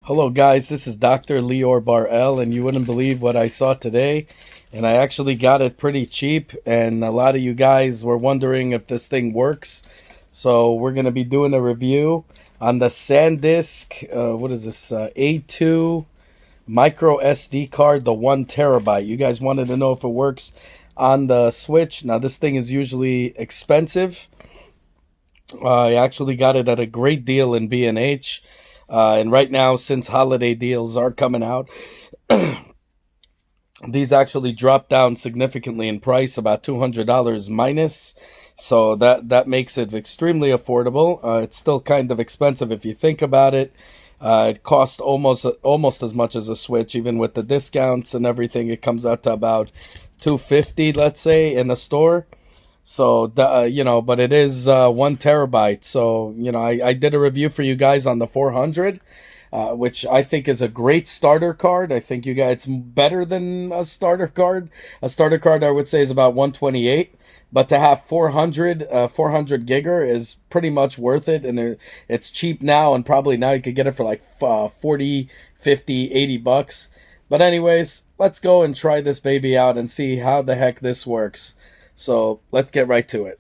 Hello, guys. This is Dr. Lior Bar-El, and you wouldn't believe what I saw today. And I actually got it pretty cheap, and a lot of you guys were wondering if this thing works. So we're going to be doing a review on the SanDisk, what is this, A2 micro SD card, the 1 terabyte. You guys wanted to know if it works on the Switch. Now, this thing is usually expensive. I actually got it at a great deal in B&H. And right now, since holiday deals are coming out, these actually dropped down significantly in price, about $200 minus. So that makes it extremely affordable. It's still kind of expensive if you think about it. It costs almost as much as a Switch, even with the discounts and everything. It comes out to about $250, let's say, in a store. So, but it is 1 terabyte. So, I did a review for you guys on the 400, which I think is a great starter card. I think you guys, it's better than a starter card. A starter card, I would say, is about 128. But to have 400 giger is pretty much worth it. And it's cheap now. And probably now you could get it for like 40, 50, 80 bucks. But anyways, let's go and try this baby out and see how the heck this works. So let's get right to it.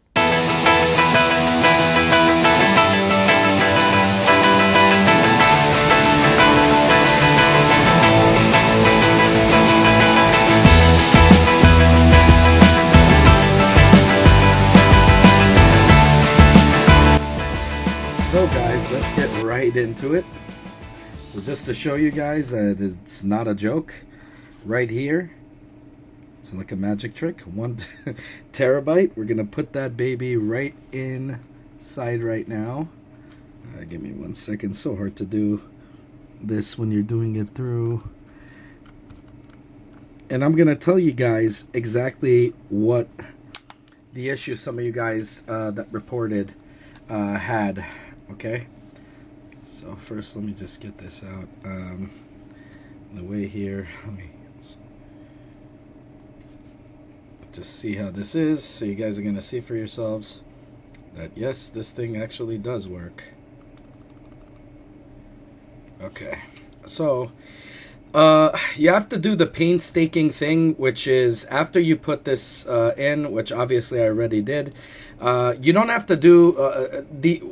So guys, let's get right into it. So just to show you guys that it's not a joke, right here, it's like a magic trick. 1 terabyte. We're gonna put that baby right inside right now. Give me 1 second. So hard to do this when you're doing it through. And I'm gonna tell you guys exactly what the issue some of you guys that reported had. Okay. So first, let me just get this out. The way here. Let me just see how this is, so you guys are going to see for yourselves that yes, this thing actually does work. Okay, so you have to do the painstaking thing, which is after you put this in, which obviously I already did. You don't have to do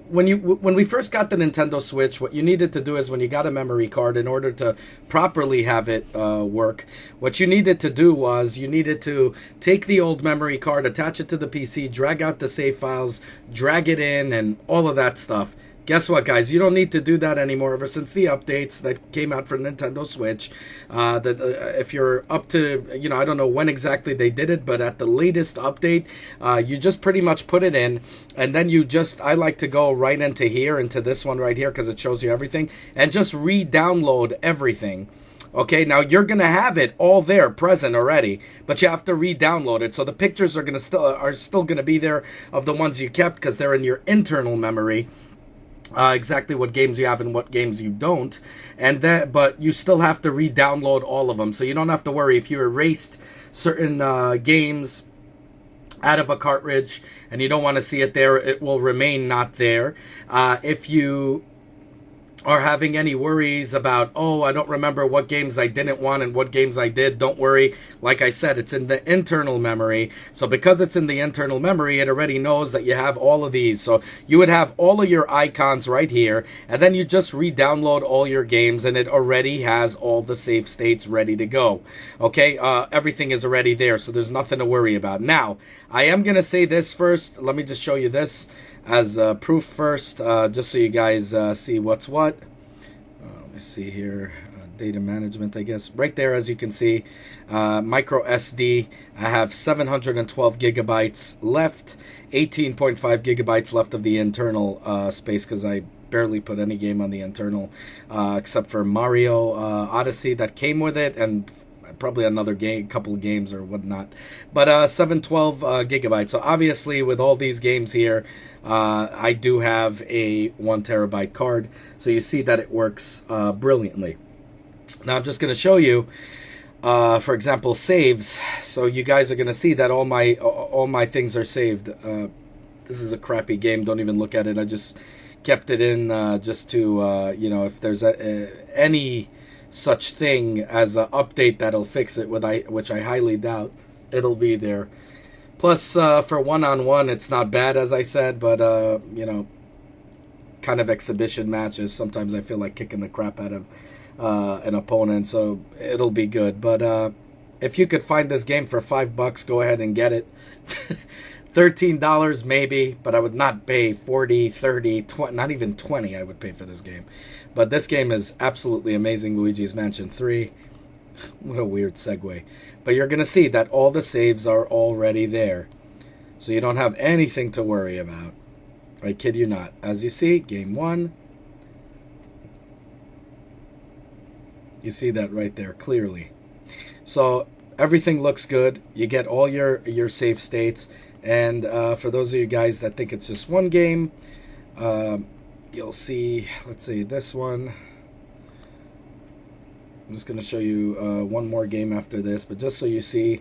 when we first got the Nintendo Switch. What you needed to do is when you got a memory card, in order to properly have it work, what you needed to do was you needed to take the old memory card, attach it to the PC, drag out the save files, drag it in, and all of that stuff. Guess what, guys? You don't need to do that anymore ever since the updates that came out for Nintendo Switch. If you're up to, I don't know when exactly they did it, but at the latest update, you just pretty much put it in, and then I like to go right into here, into this one right here, because it shows you everything, and just re-download everything. Okay, now you're gonna have it all there present already, but you have to re-download it. So the pictures are still gonna be there of the ones you kept because they're in your internal memory. Exactly what games you have and what games you don't, but you still have to re-download all of them, so you don't have to worry if you erased certain games out of a cartridge and you don't want to see it there. It will remain not there. If you are having any worries about, I don't remember what games I didn't want and what games I did, don't worry. Like I said, it's in the internal memory. So because it's in the internal memory, it already knows that you have all of these. So you would have all of your icons right here, and then you just re-download all your games, and it already has all the save states ready to go. Okay, everything is already there, so there's nothing to worry about. Now, I am going to say this first. Let me just show you this as proof first, just so you guys see what's what. Let me see here, data management, I guess. Right there, as you can see, micro SD, I have 712 gigabytes left, 18.5 gigabytes left of the internal space, because I barely put any game on the internal, except for Mario Odyssey that came with it, and probably another couple of games or whatnot. But 712 gigabytes. So obviously with all these games here, I do have a 1 terabyte card. So you see that it works brilliantly. Now I'm just going to show you, for example, saves. So you guys are going to see that all my things are saved. This is a crappy game. Don't even look at it. I just kept it in just to, you know, if there's any such thing as an update that'll fix it, which I highly doubt, it'll be there. Plus, for one-on-one, it's not bad, as I said, but, you know, kind of exhibition matches, sometimes I feel like kicking the crap out of an opponent, so it'll be good. But if you could find this game for $5, go ahead and get it. $13 maybe, but I would not pay 40, 30, 20, not even 20 I would pay for this game. But this game is absolutely amazing, Luigi's Mansion 3. What a weird segue. But you're going to see that all the saves are already there. So you don't have anything to worry about. I kid you not. As you see, game 1. You see that right there clearly. So everything looks good. You get all your save states. And for those of you guys that think it's just one game, you'll see, let's see, this one. I'm just going to show you one more game after this, but just so you see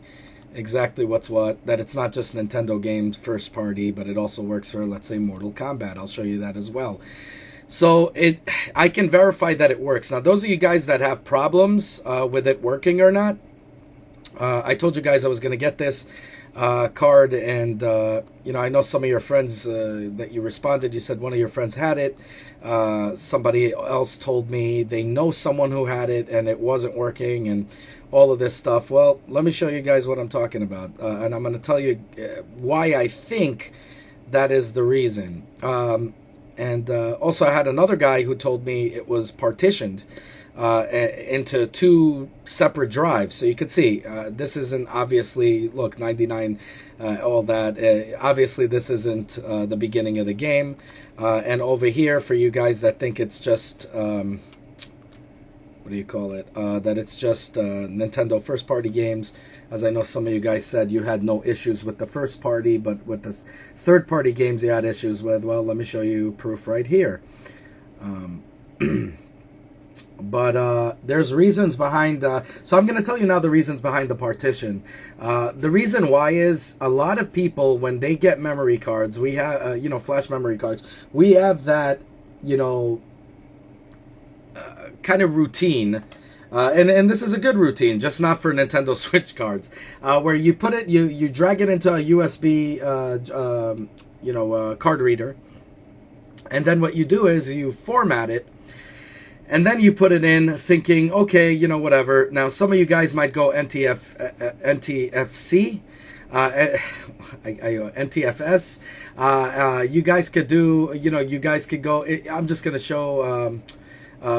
exactly what's what, that it's not just Nintendo games first party, but it also works for, let's say, Mortal Kombat. I'll show you that as well. So I can verify that it works. Now, those of you guys that have problems with it working or not, I told you guys I was going to get this card, and you know, I know some of your friends that you responded, you said one of your friends had it. Somebody else told me they know someone who had it and it wasn't working and all of this stuff. Well, let me show you guys what I'm talking about, and I'm going to tell you why I think that is the reason. And also I had another guy who told me it was partitioned into 2 separate drives. So you can see this isn't obviously, look, 99, all that. Obviously this isn't the beginning of the game. And over here, for you guys that think it's just, what do you call it? That it's just Nintendo first party games. As I know some of you guys said you had no issues with the first party, but with the third party games you had issues with. Well, let me show you proof right here. But there's reasons behind, so I'm going to tell you now the reasons behind the partition. The reason why is a lot of people, when they get memory cards, we have, you know, flash memory cards, we have that, you know, kind of routine. And this is a good routine, just not for Nintendo Switch cards, where you put it, you drag it into a USB, you know, card reader. And then what you do is you format it. And then you put it in thinking, okay, you know, whatever. Now, some of you guys might go NTFC, NTFS. You guys could do, you know, you guys could go, I'm just going to show,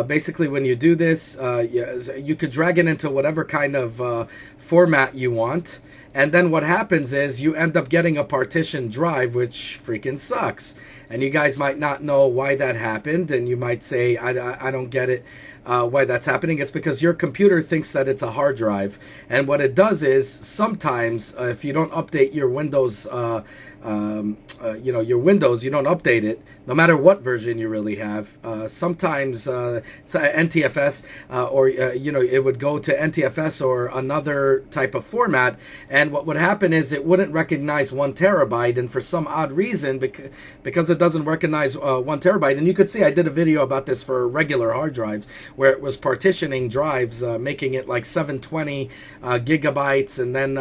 basically when you do this, you could drag it into whatever kind of format you want. And then what happens is you end up getting a partitioned drive, which freaking sucks. And you guys might not know why that happened, and you might say, I don't get it, why that's happening. It's because your computer thinks that it's a hard drive. And what it does is, sometimes, if you don't update your Windows, you know, your Windows, you don't update it, no matter what version you really have. Sometimes it's NTFS, or, you know, it would go to NTFS or another type of format. And what would happen is it wouldn't recognize 1 terabyte. And for some odd reason, because it doesn't recognize 1 terabyte, and you could see I did a video about this for regular hard drives, where it was partitioning drives, making it like 720 gigabytes, and then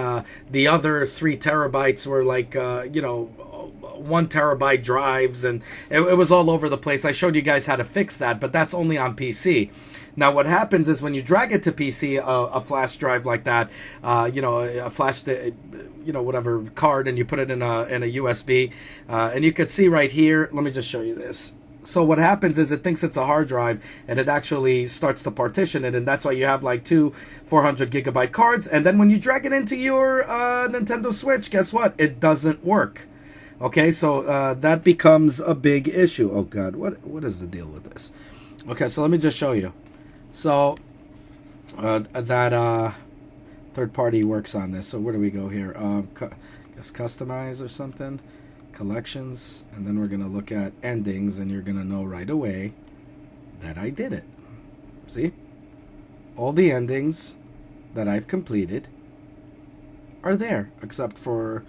the other 3 terabytes were like, you know, 1 terabyte drives, and it was all over the place. I showed you guys how to fix that, but that's only on PC. Now, what happens is when you drag it to PC, a flash drive like that, you know, a flash, you know, whatever card, and you put it in a USB, and you could see right here. Let me just show you this. So what happens is it thinks it's a hard drive, and it actually starts to partition it, and that's why you have like 2 400 gigabyte cards. And then when you drag it into your Nintendo Switch, guess what? It doesn't work. Okay, so that becomes a big issue. Oh God, what is the deal with this? Okay, so let me just show you. So that third party works on this. So where do we go here? Guess customize or something. Collections, and then we're gonna look at endings, and you're gonna know right away that I did it. See, all the endings that I've completed are there, except for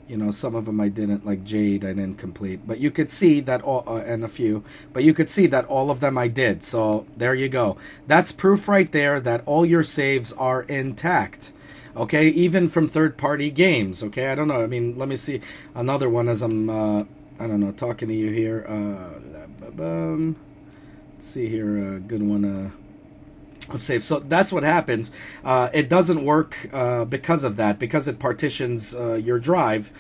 You know, some of them I didn't, like Jade, I didn't complete. But you could see that all, and a few, but you could see that all of them I did. So there you go. That's proof right there that all your saves are intact. Okay, even from third-party games. Okay, I don't know. I mean, let me see another one as I'm, I don't know, talking to you here. Let's see here, a good one. Of save. So that's what happens. It doesn't work because of that, because it partitions your drive,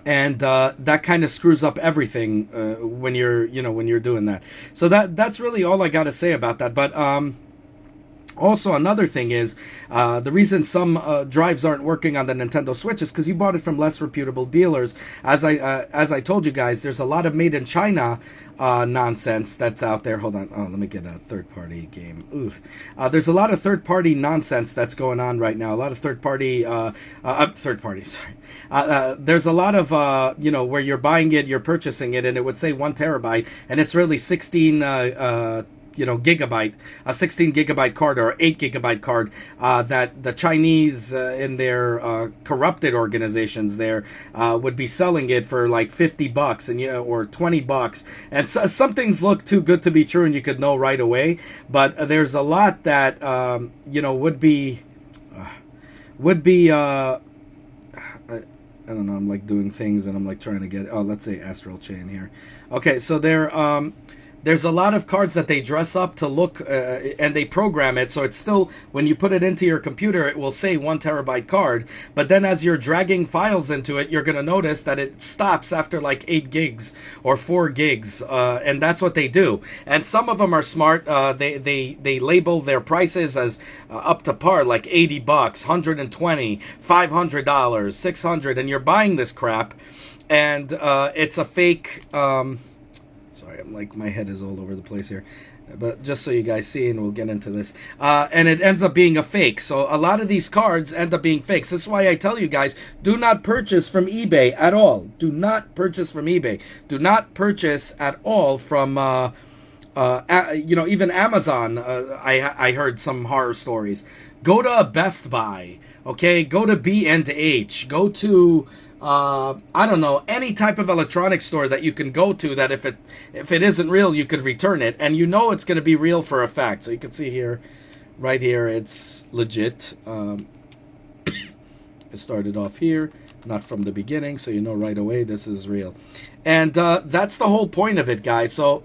and that kind of screws up everything when you're doing that. So that's really all I got to say about that. But also, another thing is, the reason some drives aren't working on the Nintendo Switch is because you bought it from less reputable dealers. As I told you guys, there's a lot of made in China nonsense that's out there. Hold on. Oh, let me get a third-party game. Oof. There's a lot of third-party nonsense that's going on right now. A lot of third-party, there's a lot of, where you're buying it, you're purchasing it, and it would say 1 terabyte, and it's really 16 gigabyte, a 16 gigabyte card or 8 gigabyte card that the Chinese in their corrupted organizations there would be selling it for like $50 and or $20, and so, some things look too good to be true and you could know right away, but there's a lot that would be I don't know, I'm like doing things and I'm like trying to get, let's say Astral Chain here. Okay, so there's a lot of cards that they dress up to look, and they program it, so it's still, when you put it into your computer, it will say 1 terabyte card, but then as you're dragging files into it, you're going to notice that it stops after like 8 gigs or 4 gigs, and that's what they do. And some of them are smart. They label their prices as up to par, like $80, $120, $500, $600, and you're buying this crap, and it's a fake... Sorry, I'm like, my head is all over the place here. But just so you guys see, and we'll get into this. And it ends up being a fake. So a lot of these cards end up being fakes. This is why I tell you guys, do not purchase from eBay at all. Do not purchase from eBay. Do not purchase at all from, even Amazon. I heard some horror stories. Go to a Best Buy, okay? Go to B&H. Go to... I don't know, any type of electronic store that you can go to that if it isn't real, you could return it, and you know it's going to be real for a fact. So you can see here, right here, it's legit. It started off here, not from the beginning, so you know right away this is real. And that's the whole point of it, guys. So...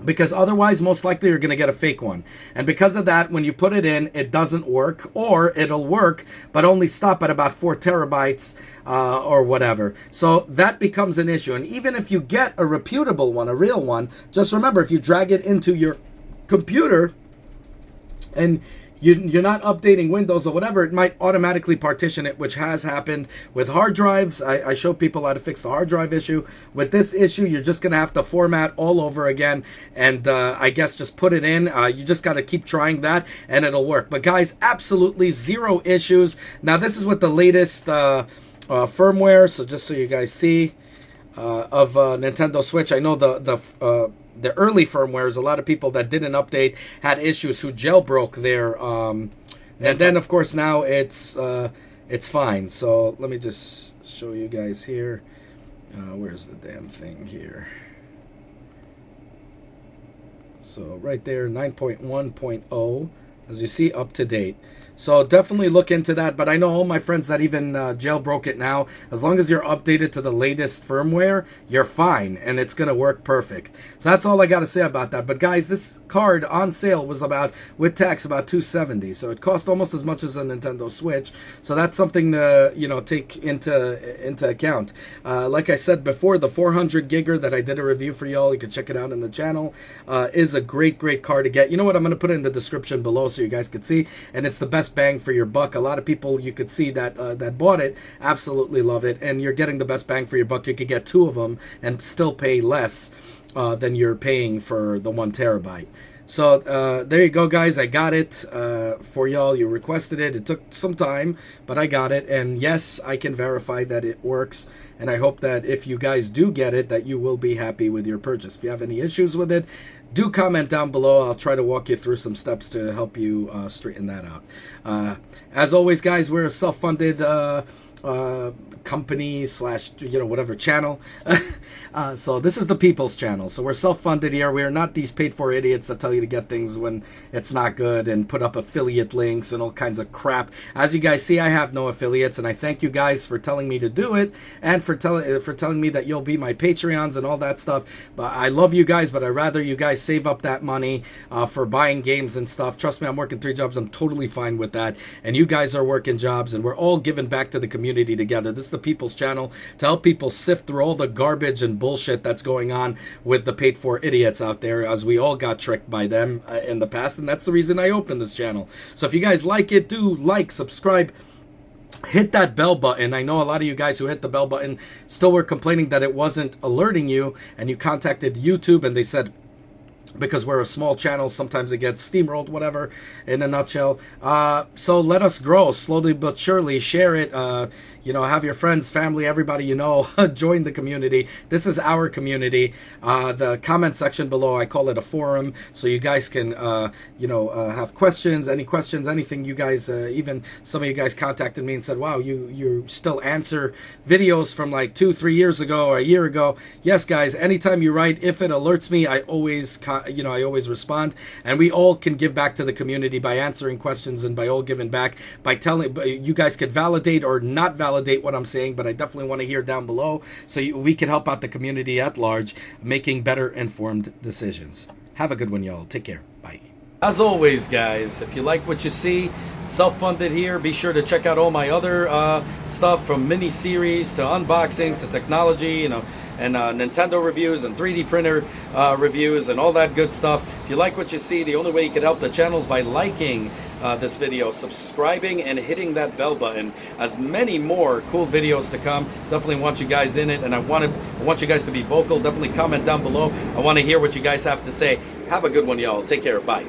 because otherwise, most likely, you're going to get a fake one. And because of that, when you put it in, it doesn't work, or it'll work, but only stop at about 4 terabytes or whatever. So that becomes an issue. And even if you get a reputable one, a real one, just remember, if you drag it into your computer and you're not updating Windows or whatever, it might automatically partition it, which has happened with hard drives. I show people how to fix the hard drive issue. With this issue, you're just going to have to format all over again, and I guess just put it in. You just got to keep trying that, and it'll work. But guys, absolutely zero issues. Now, this is with the latest firmware, so just so you guys see, of Nintendo Switch. I know the early firmwares, a lot of people that didn't update had issues who jailbroke their, and then of course now it's fine. So let me just show you guys here. Where's the damn thing here? So right there, 9.1.0, as you see, up to date. So definitely look into that. But I know all my friends that even jailbroke it now. As long as you're updated to the latest firmware, you're fine, and it's going to work perfect. So that's all I got to say about that. But guys, this card on sale was about, with tax, about $270. So it cost almost as much as a Nintendo Switch. So that's something to take into account. Like I said before, the 400 gigger that I did a review for y'all, you can check it out in the channel, is a great card to get. You know what? I'm going to put it in the description below so you guys can see. And it's the best bang for your buck. A lot of people, you could see that that bought it absolutely love it, and you're getting the best bang for your buck. You could get 2 of them and still pay less than you're paying for the 1 terabyte. So there you go, guys. I got it for y'all. You requested it. It took some time, but I got it, and yes, I can verify that it works. And I hope that if you guys do get it, that you will be happy with your purchase. If you have any issues with it, do comment down below. I'll try to walk you through some steps to help you straighten that out. As always, guys, we're a self-funded company slash, you know, whatever channel. So this is the people's channel. So we're self-funded here. We are not these paid-for idiots that tell you to get things when it's not good and put up affiliate links and all kinds of crap. As you guys see, I have no affiliates, and I thank you guys for telling me to do it and for telling me that you'll be my Patreons and all that stuff. But I love you guys, but I'd rather you guys save up that money for buying games and stuff. Trust me, I'm working 3 jobs. I'm totally fine with that. And you guys are working jobs, and we're all giving back to the community together. This is the people's channel to help people sift through all the garbage and bullshit that's going on with the paid-for idiots out there, as we all got tricked by them in the past, and that's the reason I opened this channel. So if you guys like it, do like, subscribe, hit that bell button. I know a lot of you guys who hit the bell button still were complaining that it wasn't alerting you, and you contacted YouTube and they said, because we're a small channel, sometimes it gets steamrolled, whatever, in a nutshell. So let us grow slowly but surely. Share it. You know, have your friends, family, everybody you know join the community. This is our community. The comment section below, I call it a forum, so you guys can, you know, have questions, any questions, anything you guys, even some of you guys contacted me and said, wow, you still answer videos from like 2-3 years ago or a year ago. Yes, guys, anytime you write, if it alerts me, I always I always respond, and we all can give back to the community by answering questions and by all giving back by telling. You guys could validate or not validate what I'm saying, but I definitely want to hear down below so we can help out the community at large, making better informed decisions. Have a good one, y'all. Take care. Bye. As always, guys, if you like what you see, self-funded here, be sure to check out all my other stuff, from mini-series to unboxings to technology, you know, and Nintendo reviews and 3D printer reviews and all that good stuff. If you like what you see, the only way you can help the channel is by liking this video, subscribing, and hitting that bell button. As many more cool videos to come. Definitely want you guys in it, and I want you guys to be vocal. Definitely comment down below. I want to hear what you guys have to say. Have a good one, y'all. Take care. Bye.